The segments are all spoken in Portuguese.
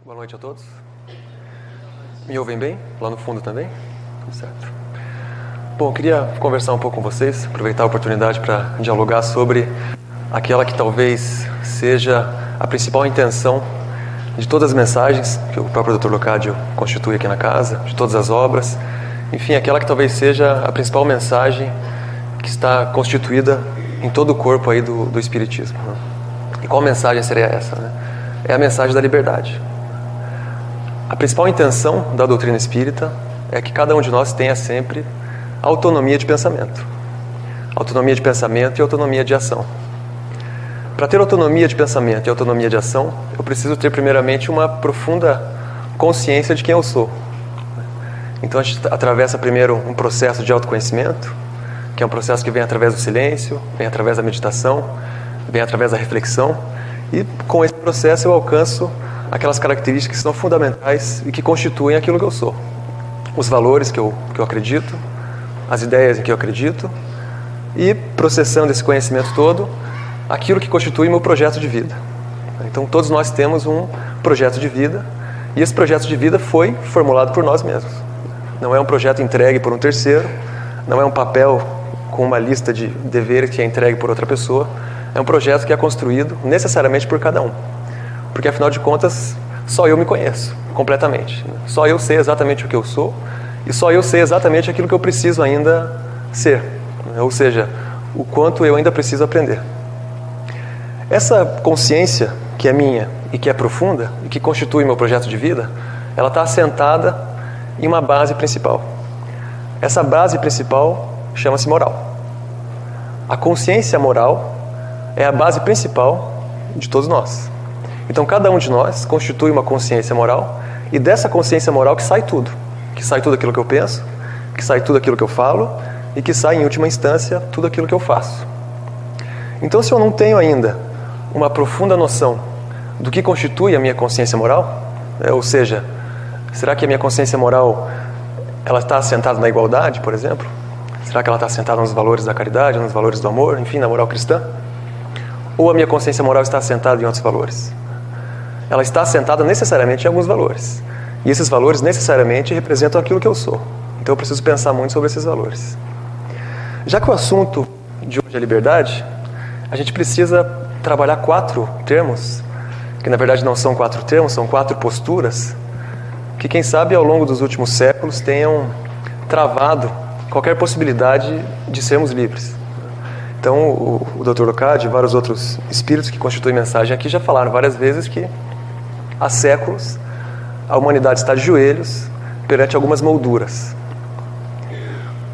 Boa noite a todos. Me ouvem bem? Lá no fundo também? Tudo certo. Bom, eu queria conversar um pouco com vocês, aproveitar a oportunidade para dialogar sobre aquela que talvez seja a principal intenção de todas as mensagens que o próprio Dr. Leocádio constitui aqui na casa, de todas as obras, enfim, aquela que talvez seja a principal mensagem que está constituída em todo o corpo aí do Espiritismo, né? E qual mensagem seria essa, né? É a mensagem da liberdade. A principal intenção da doutrina espírita é que cada um de nós tenha sempre autonomia de pensamento. Autonomia de pensamento e autonomia de ação. Para ter autonomia de pensamento e autonomia de ação, eu preciso ter primeiramente uma profunda consciência de quem eu sou. Então a gente atravessa primeiro um processo de autoconhecimento, que é um processo que vem através do silêncio, vem através da meditação, vem através da reflexão, e com esse processo eu alcanço aquelas características que são fundamentais e que constituem aquilo que eu sou. Os valores que eu acredito, as ideias em que eu acredito, e processando esse conhecimento todo, aquilo que constitui meu projeto de vida. Então todos nós temos um projeto de vida, e esse projeto de vida foi formulado por nós mesmos. Não é um projeto entregue por um terceiro, não é um papel com uma lista de deveres que é entregue por outra pessoa, é um projeto que é construído necessariamente por cada um. Porque, afinal de contas, só eu me conheço completamente. Só eu sei exatamente o que eu sou e só eu sei exatamente aquilo que eu preciso ainda ser. Ou seja, o quanto eu ainda preciso aprender. Essa consciência que é minha e que é profunda e que constitui meu projeto de vida, ela está assentada em uma base principal. Essa base principal chama-se moral. A consciência moral é a base principal de todos nós. Então cada um de nós constitui uma consciência moral, e dessa consciência moral que sai tudo aquilo que eu penso, que sai tudo aquilo que eu falo, e que sai em última instância tudo aquilo que eu faço. Então se eu não tenho ainda uma profunda noção do que constitui a minha consciência moral, ou seja, será que a minha consciência moral ela está assentada na igualdade, por exemplo? Será que ela está assentada nos valores da caridade, nos valores do amor, enfim, na moral cristã? Ou a minha consciência moral está assentada em outros valores? Ela está assentada necessariamente em alguns valores. E esses valores necessariamente representam aquilo que eu sou. Então eu preciso pensar muito sobre esses valores. Já que o assunto de hoje é liberdade, a gente precisa trabalhar 4 termos, que na verdade não são 4 termos, são 4 posturas, que quem sabe ao longo dos últimos séculos tenham travado qualquer possibilidade de sermos livres. Então o Dr. Leocádio e vários outros espíritos que constituem mensagem aqui já falaram várias vezes que há séculos a humanidade está de joelhos perante algumas molduras.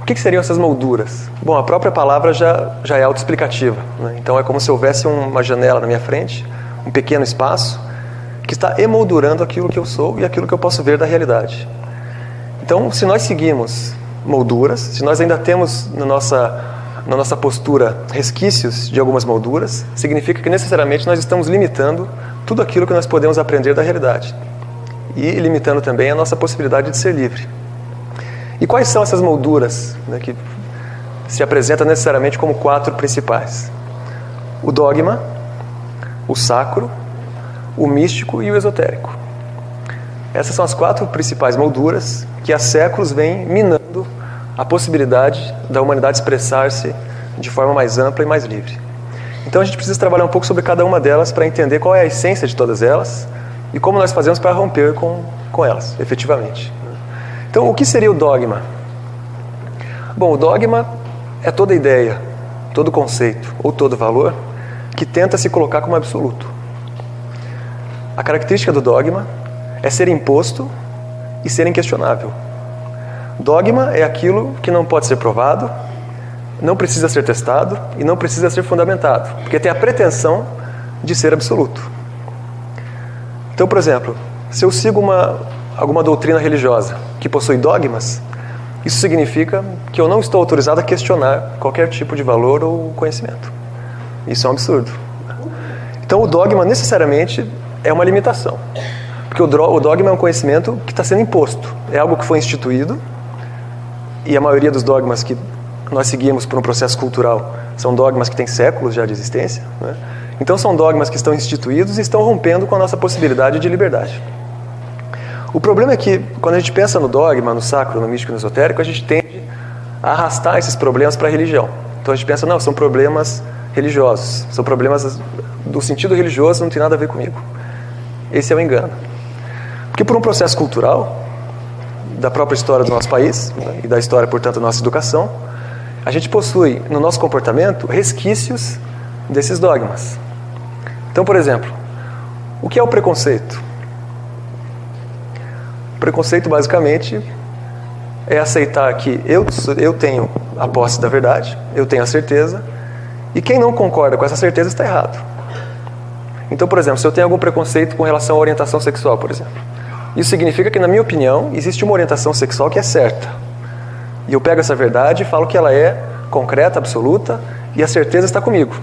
O que seriam essas molduras? Bom, a própria palavra já é autoexplicativa, né? Então é como se houvesse uma janela na minha frente, um pequeno espaço, que está emoldurando aquilo que eu sou e aquilo que eu posso ver da realidade. Então, se nós seguimos molduras, se nós ainda temos na nossa postura resquícios de algumas molduras, significa que necessariamente nós estamos limitando tudo aquilo que nós podemos aprender da realidade. E limitando também a nossa possibilidade de ser livre. E quais são essas molduras, né, que se apresentam necessariamente como 4 principais? O dogma, o sacro, o místico e o esotérico. Essas são as 4 principais molduras que há séculos vêm minando a possibilidade da humanidade expressar-se de forma mais ampla e mais livre. Então a gente precisa trabalhar um pouco sobre cada uma delas para entender qual é a essência de todas elas e como nós fazemos para romper com elas, efetivamente. Então, o que seria o dogma? Bom, o dogma é toda ideia, todo conceito ou todo valor que tenta se colocar como absoluto. A característica do dogma é ser imposto e ser inquestionável. Dogma é aquilo que não pode ser provado, não precisa ser testado e não precisa ser fundamentado, porque tem a pretensão de ser absoluto. Então, por exemplo, se eu sigo alguma doutrina religiosa que possui dogmas, isso significa que eu não estou autorizado a questionar qualquer tipo de valor ou conhecimento. Isso é um absurdo. Então, o dogma necessariamente é uma limitação, porque o dogma é um conhecimento que está sendo imposto, é algo que foi instituído. E a maioria dos dogmas que nós seguimos por um processo cultural são dogmas que têm séculos já de existência, né? Então são dogmas que estão instituídos e estão rompendo com a nossa possibilidade de liberdade. O problema é que, quando a gente pensa no dogma, no sacro, no místico e no esotérico, a gente tende a arrastar esses problemas para a religião. Então a gente pensa, não, são problemas religiosos, são problemas do sentido religioso, não tem nada a ver comigo. Esse é o engano. Porque por um processo cultural, da própria história do nosso país, né, e da história, portanto, da nossa educação, a gente possui, no nosso comportamento, resquícios desses dogmas. Então, por exemplo, o que é o preconceito? O preconceito, basicamente, é aceitar que eu tenho a posse da verdade, eu tenho a certeza, e quem não concorda com essa certeza está errado. Então, por exemplo, se eu tenho algum preconceito com relação à orientação sexual, por exemplo, isso significa que, na minha opinião, existe uma orientação sexual que é certa. E eu pego essa verdade e falo que ela é concreta, absoluta, e a certeza está comigo.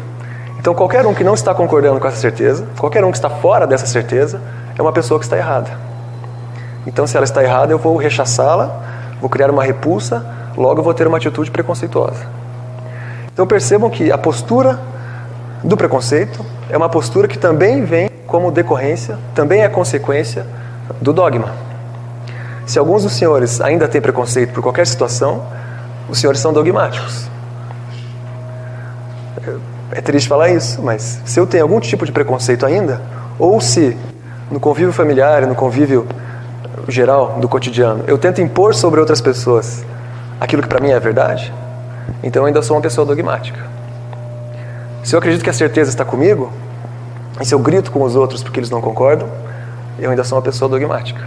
Então, qualquer um que não está concordando com essa certeza, qualquer um que está fora dessa certeza, é uma pessoa que está errada. Então, se ela está errada, eu vou rechaçá-la, vou criar uma repulsa, logo eu vou ter uma atitude preconceituosa. Então, percebam que a postura do preconceito é uma postura que também vem como decorrência, também é consequência do dogma. Se alguns dos senhores ainda têm preconceito por qualquer situação, os senhores são dogmáticos. É triste falar isso, mas se eu tenho algum tipo de preconceito ainda, ou se no convívio familiar, no convívio geral do cotidiano, eu tento impor sobre outras pessoas aquilo que para mim é verdade, então eu ainda sou uma pessoa dogmática. Se eu acredito que a certeza está comigo, e se eu grito com os outros porque eles não concordam, eu ainda sou uma pessoa dogmática.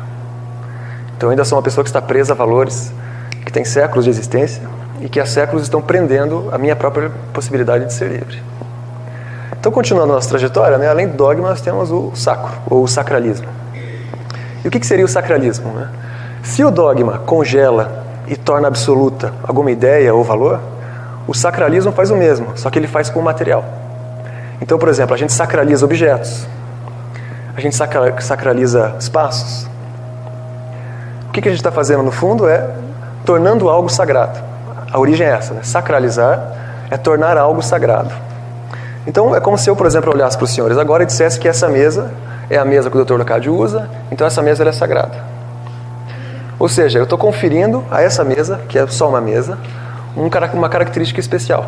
Então eu ainda sou uma pessoa que está presa a valores que têm séculos de existência e que há séculos estão prendendo a minha própria possibilidade de ser livre. Então, continuando a nossa trajetória, né, além do dogma, nós temos o sacro, ou o sacralismo. E o que seria o sacralismo? Né? Se o dogma congela e torna absoluta alguma ideia ou valor, o sacralismo faz o mesmo, só que ele faz com o material. Então, por exemplo, a gente sacraliza objetos, a gente sacraliza espaços. O que a gente está fazendo no fundo é tornando algo sagrado. A origem é essa, né? Sacralizar é tornar algo sagrado. Então é como se eu, por exemplo, olhasse para os senhores agora e dissesse que essa mesa é a mesa que o Dr. Leocádio usa, então essa mesa ela é sagrada. Ou seja, eu estou conferindo a essa mesa, que é só uma mesa, uma característica especial.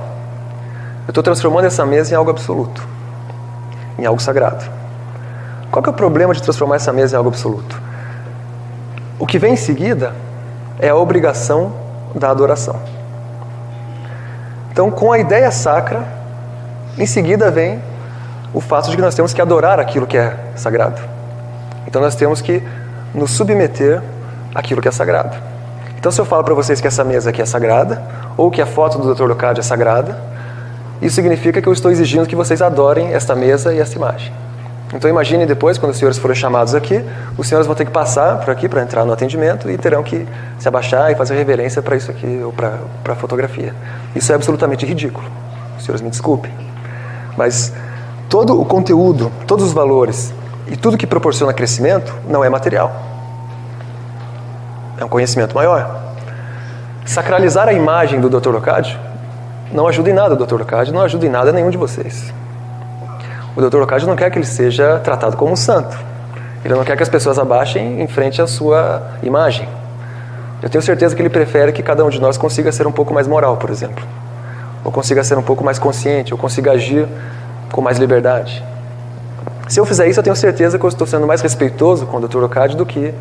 Eu estou transformando essa mesa em algo absoluto, em algo sagrado. Qual que é o problema de transformar essa mesa em algo absoluto? O que vem em seguida é a obrigação da adoração. Então, com a ideia sacra, em seguida vem o fato de que nós temos que adorar aquilo que é sagrado. Então nós temos que nos submeter àquilo que é sagrado. Então se eu falo para vocês que essa mesa aqui é sagrada, ou que a foto do Dr. Leocádio é sagrada, isso significa que eu estou exigindo que vocês adorem esta mesa e esta imagem. Então imaginem depois, quando os senhores forem chamados aqui, os senhores vão ter que passar por aqui para entrar no atendimento e terão que se abaixar e fazer reverência para isso aqui, ou para a fotografia. Isso é absolutamente ridículo. Os senhores me desculpem. Mas todo o conteúdo, todos os valores e tudo que proporciona crescimento não é material. É um conhecimento maior. Sacralizar a imagem do Dr. Leocádio não ajuda em nada o Dr. Leocádio, não ajuda em nada nenhum de vocês. O Dr. Leocádio não quer que ele seja tratado como um santo. Ele não quer que as pessoas abaixem em frente à sua imagem. Eu tenho certeza que ele prefere que cada um de nós consiga ser um pouco mais moral, por exemplo. Ou consiga ser um pouco mais consciente, ou consiga agir com mais liberdade. Se eu fizer isso, eu tenho certeza que eu estou sendo mais respeitoso com o Dr. Leocádio do que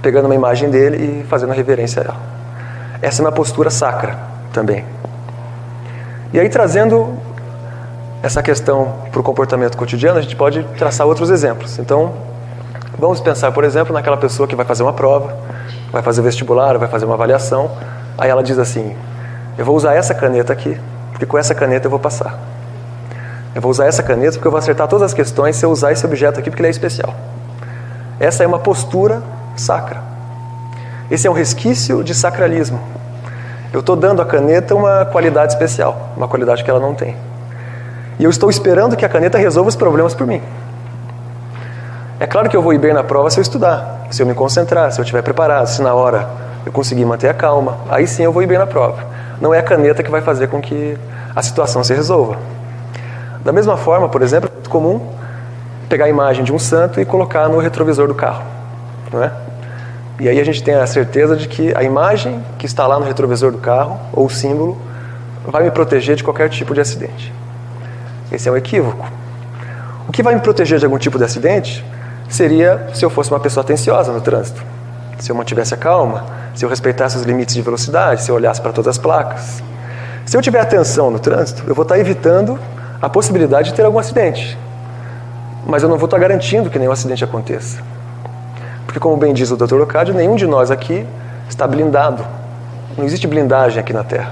pegando uma imagem dele e fazendo reverência a ela. Essa é uma postura sacra também. E aí, trazendo essa questão para o comportamento cotidiano, a gente pode traçar outros exemplos. Então, vamos pensar, por exemplo, naquela pessoa que vai fazer uma prova, vai fazer vestibular, vai fazer uma avaliação, aí ela diz assim: eu vou usar essa caneta aqui, porque com essa caneta eu vou passar. Eu vou usar essa caneta porque eu vou acertar todas as questões se eu usar esse objeto aqui porque ele é especial. Essa é uma postura sacra. Esse é um resquício de sacralismo. Eu estou dando à caneta uma qualidade especial, uma qualidade que ela não tem. E eu estou esperando que a caneta resolva os problemas por mim. É claro que eu vou ir bem na prova se eu estudar, se eu me concentrar, se eu estiver preparado, se na hora eu conseguir manter a calma. Aí sim eu vou ir bem na prova. Não é a caneta que vai fazer com que a situação se resolva. Da mesma forma, por exemplo, é muito comum pegar a imagem de um santo e colocar no retrovisor do carro, não é? E aí a gente tem a certeza de que a imagem que está lá no retrovisor do carro, ou o símbolo, vai me proteger de qualquer tipo de acidente. Esse é um equívoco. O que vai me proteger de algum tipo de acidente seria se eu fosse uma pessoa atenciosa no trânsito. Se eu mantivesse a calma, se eu respeitasse os limites de velocidade, se eu olhasse para todas as placas. Se eu tiver atenção no trânsito, eu vou estar evitando a possibilidade de ter algum acidente. Mas eu não vou estar garantindo que nenhum acidente aconteça. Porque, como bem diz o Dr. Leocádio, nenhum de nós aqui está blindado. Não existe blindagem aqui na Terra.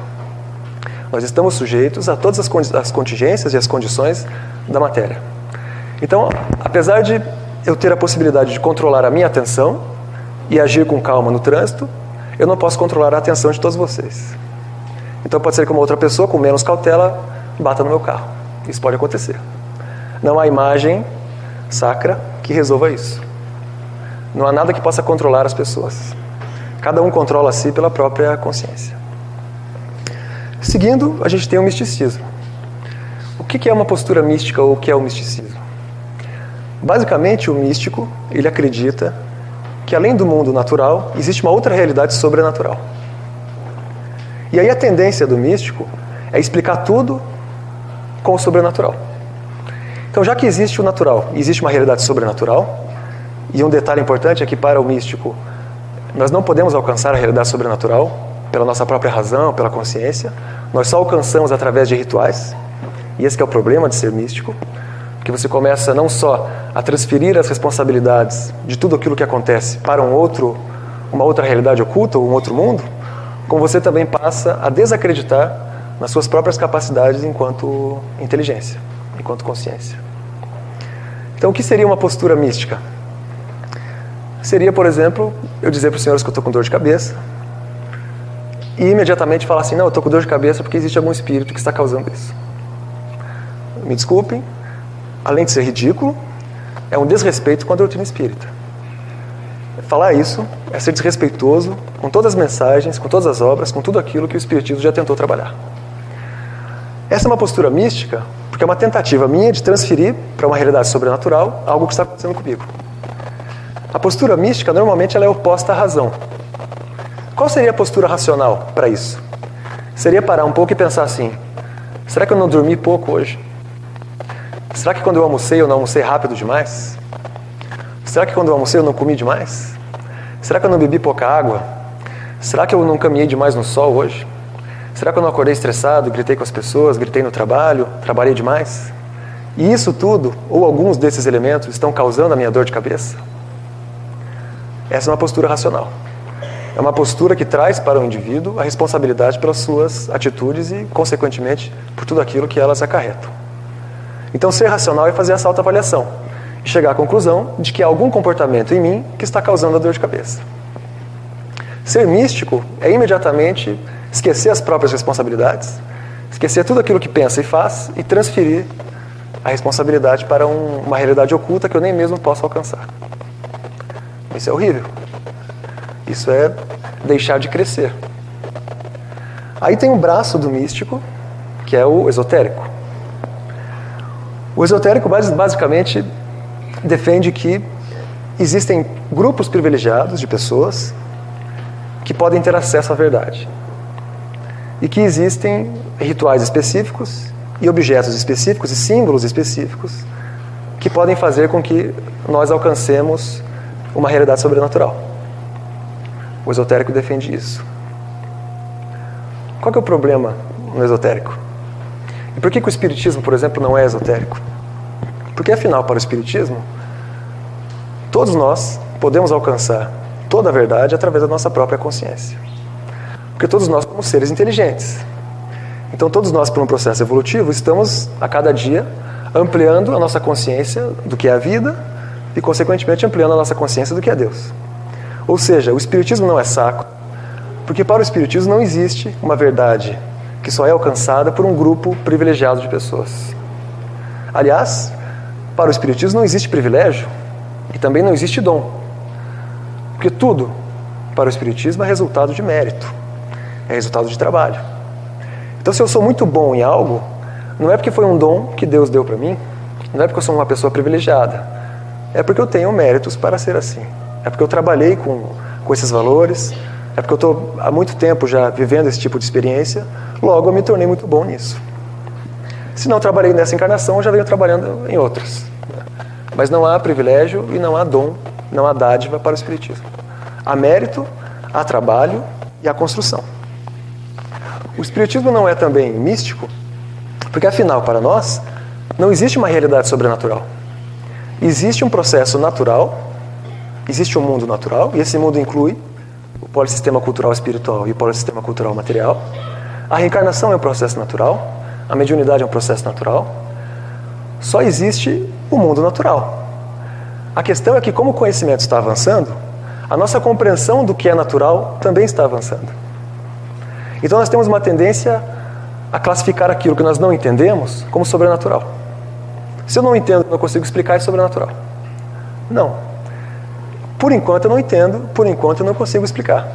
Nós estamos sujeitos a todas as contingências e as condições da matéria. Então, apesar de eu ter a possibilidade de controlar a minha atenção e agir com calma no trânsito, eu não posso controlar a atenção de todos vocês. Então pode ser que uma outra pessoa, com menos cautela, bata no meu carro. Isso pode acontecer. Não há imagem sacra que resolva isso. Não há nada que possa controlar as pessoas. Cada um controla a si pela própria consciência. Seguindo, a gente tem o misticismo. O que é uma postura mística ou o que é o misticismo? Basicamente, o místico, ele acredita que além do mundo natural, existe uma outra realidade sobrenatural. E aí a tendência do místico é explicar tudo com o sobrenatural. Então, já que existe o natural e existe uma realidade sobrenatural, e um detalhe importante é que para o místico, nós não podemos alcançar a realidade sobrenatural pela nossa própria razão, pela consciência, nós só alcançamos através de rituais, e esse que é o problema de ser místico, porque você começa não só a transferir as responsabilidades de tudo aquilo que acontece para uma outra realidade oculta, ou um outro mundo, como você também passa a desacreditar nas suas próprias capacidades enquanto inteligência, enquanto consciência. Então, o que seria uma postura mística? Seria, por exemplo, eu dizer para os senhores que eu estou com dor de cabeça e imediatamente falar assim, não, eu estou com dor de cabeça porque existe algum espírito que está causando isso. Me desculpem, além de ser ridículo, é um desrespeito com a doutrina espírita. Falar isso é ser desrespeitoso com todas as mensagens, com todas as obras, com tudo aquilo que o espiritismo já tentou trabalhar. Essa é uma postura mística porque é uma tentativa minha de transferir para uma realidade sobrenatural algo que está acontecendo comigo. A postura mística, normalmente, ela é oposta à razão. Qual seria a postura racional para isso? Seria parar um pouco e pensar assim, será que eu não dormi pouco hoje? Será que quando eu não almocei rápido demais? Será que quando eu almocei eu não comi demais? Será que eu não bebi pouca água? Será que eu não caminhei demais no sol hoje? Será que eu não acordei estressado, gritei com as pessoas, gritei no trabalho, trabalhei demais? E isso tudo, ou alguns desses elementos, estão causando a minha dor de cabeça? Essa é uma postura racional. É uma postura que traz para o indivíduo a responsabilidade pelas suas atitudes e, consequentemente, por tudo aquilo que elas acarretam. Então, ser racional é fazer essa autoavaliação e chegar à conclusão de que há algum comportamento em mim que está causando a dor de cabeça. Ser místico é imediatamente esquecer as próprias responsabilidades, esquecer tudo aquilo que pensa e faz e transferir a responsabilidade para uma realidade oculta que eu nem mesmo posso alcançar. Isso é horrível. Isso é deixar de crescer. Aí tem um braço do místico, que é o esotérico. O esotérico basicamente defende que existem grupos privilegiados de pessoas que podem ter acesso à verdade. E que existem rituais específicos e objetos específicos e símbolos específicos que podem fazer com que nós alcancemos uma realidade sobrenatural. O esotérico defende isso. Qual que é o problema no esotérico? E por que o espiritismo, por exemplo, não é esotérico? Porque, afinal, para o espiritismo, todos nós podemos alcançar toda a verdade através da nossa própria consciência. Porque todos nós somos seres inteligentes. Então, todos nós, por um processo evolutivo, estamos, a cada dia, ampliando a nossa consciência do que é a vida e, consequentemente, ampliando a nossa consciência do que é Deus. Ou seja, o espiritismo não é sacro, porque para o espiritismo não existe uma verdade que só é alcançada por um grupo privilegiado de pessoas. Aliás, para o espiritismo não existe privilégio e também não existe dom. Porque tudo, para o espiritismo, é resultado de mérito, é resultado de trabalho. Então, se eu sou muito bom em algo, não é porque foi um dom que Deus deu para mim, não é porque eu sou uma pessoa privilegiada, é porque eu tenho méritos para ser assim. É porque eu trabalhei com com esses valores, é porque eu estou há muito tempo já vivendo esse tipo de experiência, logo eu me tornei muito bom nisso. Se não trabalhei nessa encarnação, eu já venho trabalhando em outras. Mas não há privilégio e não há dom, não há dádiva para o Espiritismo. Há mérito, há trabalho e há construção. O Espiritismo não é também místico, porque afinal, para nós, não existe uma realidade sobrenatural. Existe um processo natural, existe um mundo natural, e esse mundo inclui o polissistema cultural espiritual e o polissistema cultural material. A reencarnação é um processo natural, a mediunidade é um processo natural. Só existe o mundo natural. A questão é que, como o conhecimento está avançando, a nossa compreensão do que é natural também está avançando. Então nós temos uma tendência a classificar aquilo que nós não entendemos como sobrenatural. Se eu não entendo, não consigo explicar, é sobrenatural. Não. Por enquanto eu não entendo, por enquanto eu não consigo explicar.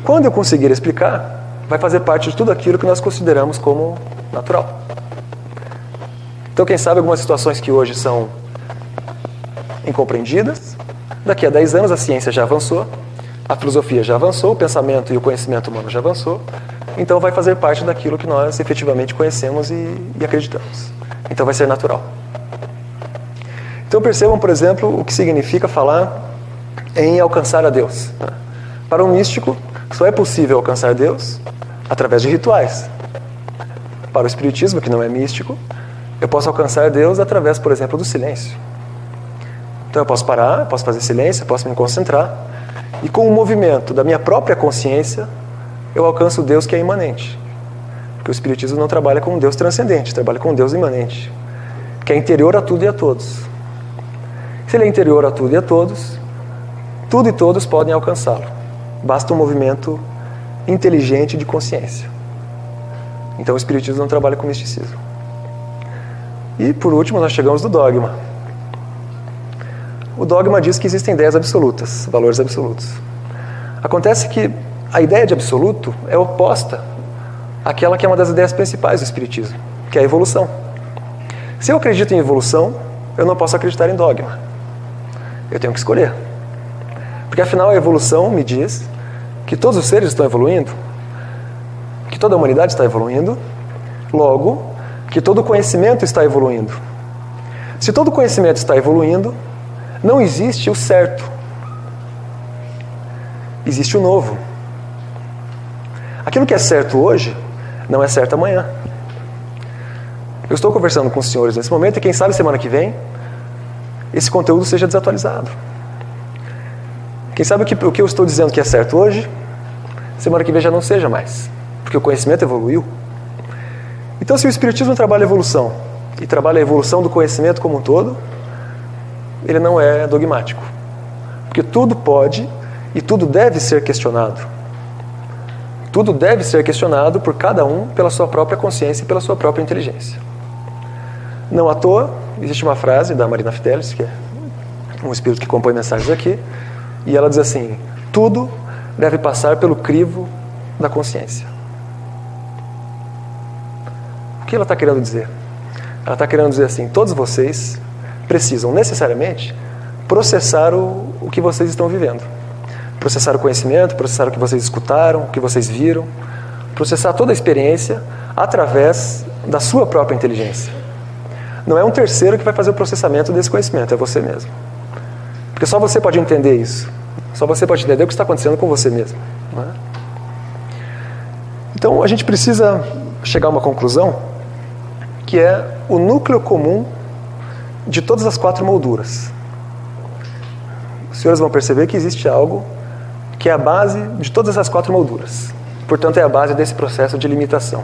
Quando eu conseguir explicar, vai fazer parte de tudo aquilo que nós consideramos como natural. Então, quem sabe algumas situações que hoje são incompreendidas, daqui a 10 anos a ciência já avançou, a filosofia já avançou, o pensamento e o conhecimento humano já avançou, então vai fazer parte daquilo que nós efetivamente conhecemos e acreditamos. Então vai ser natural. Então percebam, por exemplo, o que significa falar em alcançar a Deus. Para um místico, só é possível alcançar Deus através de rituais. Para o Espiritismo, que não é místico, eu posso alcançar Deus através, por exemplo, do silêncio. Então eu posso parar, eu posso fazer silêncio, eu posso me concentrar, e com o movimento da minha própria consciência, eu alcanço o Deus que é imanente. Porque o Espiritismo não trabalha com um Deus transcendente, trabalha com um Deus imanente, que é interior a tudo e a todos. Se ele é interior a tudo e a todos, tudo e todos podem alcançá-lo. Basta um movimento inteligente de consciência. Então o Espiritismo não trabalha com misticismo. E por último nós chegamos no dogma. O dogma diz que existem ideias absolutas, valores absolutos. Acontece que a ideia de absoluto é oposta àquela que é uma das ideias principais do Espiritismo, que é a evolução. Se eu acredito em evolução, eu não posso acreditar em dogma. Eu tenho que escolher. Porque afinal a evolução me diz que todos os seres estão evoluindo, que toda a humanidade está evoluindo, logo, que todo conhecimento está evoluindo. Se todo conhecimento está evoluindo, não existe o certo. Existe o novo. Aquilo que é certo hoje, não é certo amanhã. Eu estou conversando com os senhores nesse momento e quem sabe semana que vem esse conteúdo seja desatualizado. Quem sabe o que eu estou dizendo que é certo hoje, semana que vem já não seja mais. Porque o conhecimento evoluiu. Então, se o Espiritismo trabalha a evolução e trabalha a evolução do conhecimento como um todo, ele não é dogmático. Porque tudo pode e tudo deve ser questionado. Tudo deve ser questionado por cada um pela sua própria consciência e pela sua própria inteligência. Não à toa, existe uma frase da Marina Fidelis, que é um espírito que compõe mensagens aqui, e ela diz assim: tudo deve passar pelo crivo da consciência. O que ela está querendo dizer? Ela está querendo dizer assim: todos vocês precisam necessariamente processar o que vocês estão vivendo. Processar o conhecimento, processar o que vocês escutaram, o que vocês viram, processar toda a experiência através da sua própria inteligência. Não é um terceiro que vai fazer o processamento desse conhecimento, é você mesmo. Porque só você pode entender isso. Só você pode entender o que está acontecendo com você mesmo. Não é? Então a gente precisa chegar a uma conclusão que é o núcleo comum de todas as 4 molduras. Os senhores vão perceber que existe algo que é a base de todas as 4 molduras. Portanto, é a base desse processo de limitação.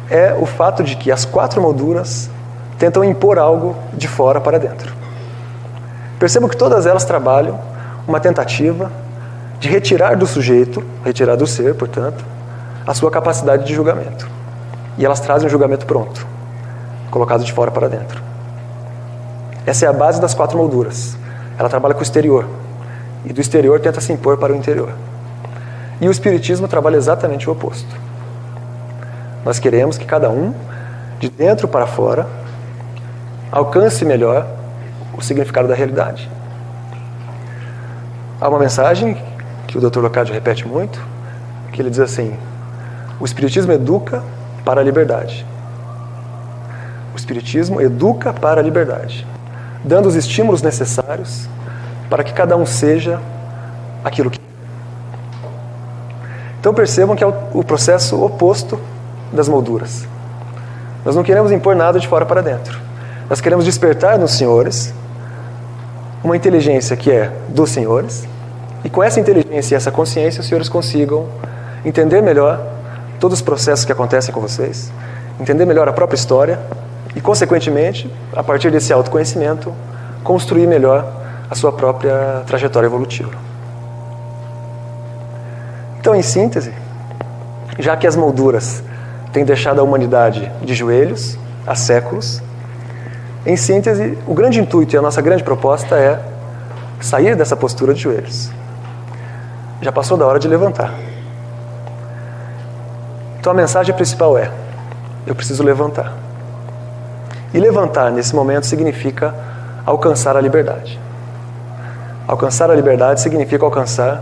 É o fato de que as 4 molduras tentam impor algo de fora para dentro. Percebam que todas elas trabalham uma tentativa de retirar do sujeito, retirar do ser, portanto, a sua capacidade de julgamento. E elas trazem um julgamento pronto, colocado de fora para dentro. Essa é a base das 4 molduras. Ela trabalha com o exterior. E do exterior tenta se impor para o interior. E o Espiritismo trabalha exatamente o oposto. Nós queremos que cada um, de dentro para fora, alcance melhor o significado da realidade. há uma mensagem que o Dr. Leocádio repete muito, que ele diz assim: o Espiritismo educa para a liberdade. O Espiritismo educa para a liberdade, dando os estímulos necessários para que cada um seja aquilo que é. Então percebam que é o processo oposto das molduras. Nós não queremos impor nada de fora para dentro. Nós queremos despertar nos senhores uma inteligência que é dos senhores, e com essa inteligência e essa consciência os senhores consigam entender melhor todos os processos que acontecem com vocês, entender melhor a própria história e, consequentemente, a partir desse autoconhecimento, construir melhor a sua própria trajetória evolutiva. Então, em síntese, já que as molduras têm deixado a humanidade de joelhos há séculos, em síntese, o grande intuito e a nossa grande proposta é sair dessa postura de joelhos. Já passou da hora de levantar. Então a mensagem principal é: eu preciso levantar. E levantar nesse momento significa alcançar a liberdade. Alcançar a liberdade significa alcançar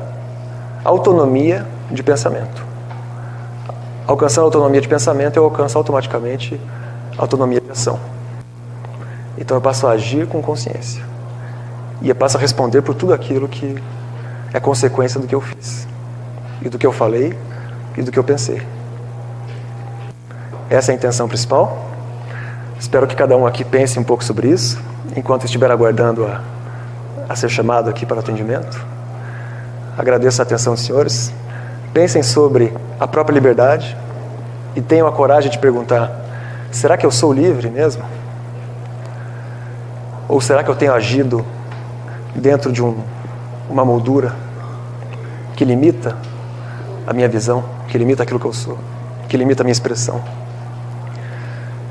autonomia de pensamento. Alcançando a autonomia de pensamento, eu alcanço automaticamente a autonomia de ação. Então eu passo a agir com consciência. E eu passo a responder por tudo aquilo que é consequência do que eu fiz, e do que eu falei, e do que eu pensei. Essa é a intenção principal. Espero que cada um aqui pense um pouco sobre isso, enquanto estiver aguardando a ser chamado aqui para o atendimento. Agradeço a atenção dos senhores. Pensem sobre a própria liberdade e tenham a coragem de perguntar: será que eu sou livre mesmo? Ou será que eu tenho agido dentro de uma moldura que limita a minha visão, que limita aquilo que eu sou, que limita a minha expressão?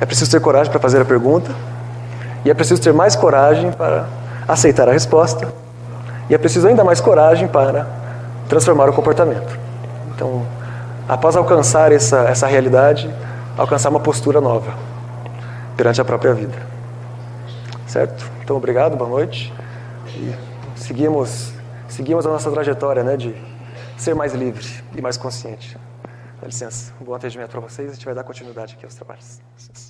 É preciso ter coragem para fazer a pergunta, e é preciso ter mais coragem para aceitar a resposta, e é preciso ainda mais coragem para transformar o comportamento. Então, após alcançar essa realidade, alcançar uma postura nova perante a própria vida. Certo? Então, obrigado, boa noite. E seguimos a nossa trajetória, né, de ser mais livre e mais consciente. Dá licença. Um bom atendimento para vocês e a gente vai dar continuidade aqui aos trabalhos. Licença.